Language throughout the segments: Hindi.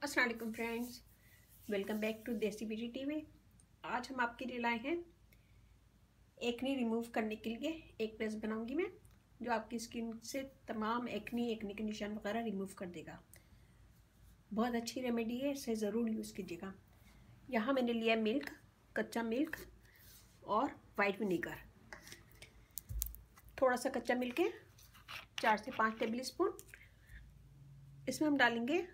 अस्सलाम वालेकुम फ्रेंड्स, वेलकम बैक टू देसी ब्यूटी टीवी। आज हम आपके लिए लाए हैं एक्नी रिमूव करने के लिए एक पेस्ट बनाऊंगी मैं, जो आपकी स्किन से तमाम एक्नी के निशान वगैरह रिमूव कर देगा। बहुत अच्छी रेमेडी है, इसे ज़रूर यूज़ कीजिएगा। यहाँ मैंने लिया मिल्क, कच्चा मिल्क और वाइट विनीगर। थोड़ा सा कच्चा मिल्क है, 4 से 5 टेबल स्पून। इसमें हम डालेंगे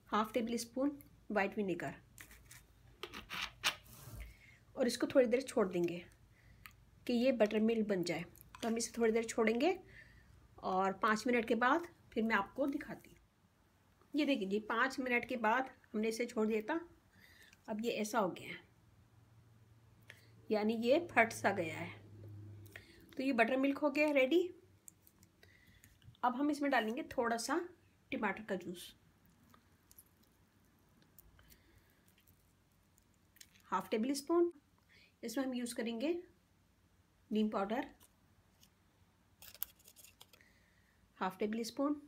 half table spoon white vinegar और इसको थोड़ी देर छोड़ देंगे कि ये बटर मिल्क बन जाए। तो हम इसे थोड़ी देर छोड़ेंगे और 5 मिनट के बाद फिर मैं आपको दिखाती हूँ। ये देखिए जी, 5 मिनट के बाद हमने इसे छोड़ दिया था। अब ये ऐसा हो गया है, यानी ये फट सा गया है। तो ये बटर मिल्क हो गया रेडी। अब हम इसमें डालेंगे थोड़ा सा टमाटर का जूस, हाफ टेबल स्पून। इसमें हम यूज़ करेंगे नीम पाउडर, हाफ टेबल स्पून।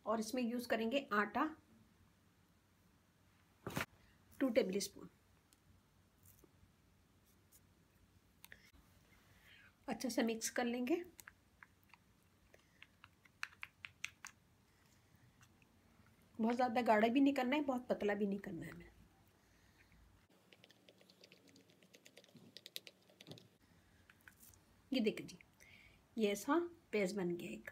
और इसमें यूज़ करेंगे आटा, 2 टेबल स्पून। अच्छा से मिक्स कर लेंगे। बहुत ज़्यादा गाढ़ा भी नहीं करना है, बहुत पतला भी नहीं करना है हमें। ये देखिए जी, ये ऐसा पेस्ट बन गया एक।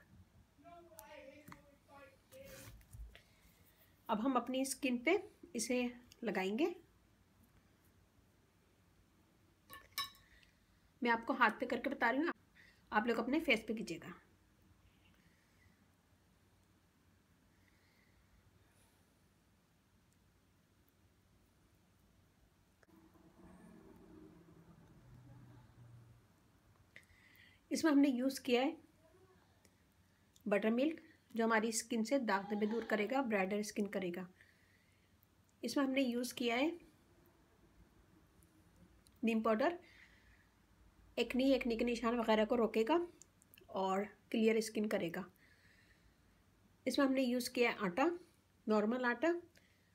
अब हम अपनी स्किन पे इसे लगाएंगे। मैं आपको हाथ पे करके बता रही हूँ, आप लोग अपने फेस पे कीजिएगा। इसमें हमने यूज़ किया है बटर मिल्क, जो हमारी स्किन से दाग धब्बे दूर करेगा, ब्राइटर स्किन करेगा। इसमें हमने यूज़ किया है नीम पाउडर, एक्नी के निशान वगैरह को रोकेगा और क्लियर स्किन करेगा। इसमें हमने यूज़ किया है आटा, नॉर्मल आटा,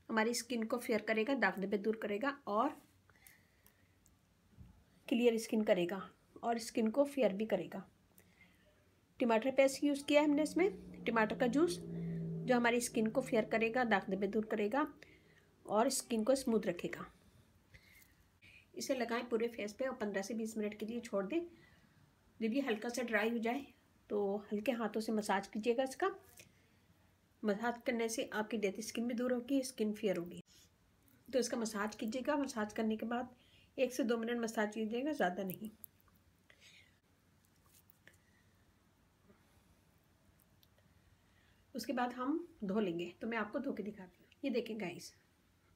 हमारी स्किन को फेयर करेगा, दाग धब्बे दूर करेगा और क्लियर स्किन करेगा और स्किन को फेयर भी करेगा। टमाटर पेस्ट यूज़ किया है हमने इसमें, टमाटर का जूस, जो हमारी स्किन को फेयर करेगा, दाग धब्बे दूर करेगा और स्किन को स्मूथ रखेगा। इसे लगाएं पूरे फेस पे और 15 से 20 मिनट के लिए छोड़ दें। जब ये हल्का सा ड्राई हो जाए तो हल्के हाथों से मसाज कीजिएगा। इसका मसाज करने से आपकी डेड स्किन भी दूर होगी, स्किन फेयर होगी। तो इसका मसाज कीजिएगा। मसाज करने के बाद 1 से 2 मिनट मसाज कीजिएगा, ज़्यादा नहीं। उसके बाद हम धो लेंगे। तो मैं आपको धो के दिखाती हूँ। ये देखें गाइस,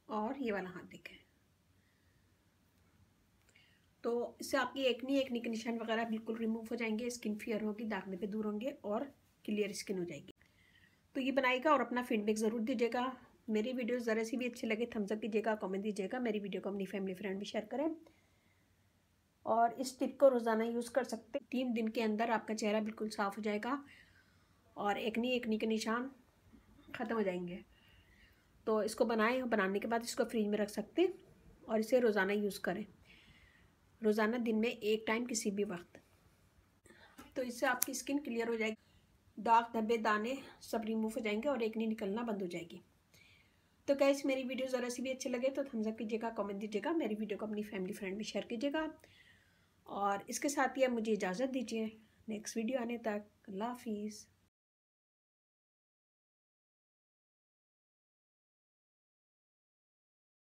और ये वाला हाथ देखें। तो इससे आपकी एक्नी के निशान वगैरह बिल्कुल रिमूव हो जाएंगे, स्किन फेयर होगी, दाग धब्बे दूर होंगे और क्लियर स्किन हो जाएगी। तो ये बनाइएगा और अपना फीडबैक ज़रूर दीजिएगा। मेरी वीडियो ज़रा सी भी अच्छी लगे थम्स अप कीजिएगा, कमेंट दीजिएगा। मेरी वीडियो को अपनी फैमिली फ्रेंड में शेयर करें और इस टिप को रोज़ाना यूज़ कर सकते हैं। 3 दिन के अंदर आपका चेहरा बिल्कुल साफ़ हो जाएगा और एक्नी के निशान ख़त्म हो जाएंगे। तो इसको बनाएं और बनाने के बाद इसको फ्रिज में रख सकते हैं और इसे रोज़ाना यूज़ करें, रोज़ाना दिन में 1 टाइम किसी भी वक्त। तो इससे आपकी स्किन क्लियर हो जाएगी, दाग धब्बे दाने सब रिमूव हो जाएंगे और एक्नी निकलना बंद हो जाएगी। तो गाइस, मेरी वीडियो ज़रा सी भी अच्छी लगे तो थम्स अप कीजिएगा, कमेंट दीजिएगा। मेरी वीडियो को अपनी फैमिली फ्रेंड में शेयर कीजिएगा और इसके साथ ही अब मुझे इजाज़त दीजिए। नेक्स्ट वीडियो आने तक अल्लाह हाफिज़।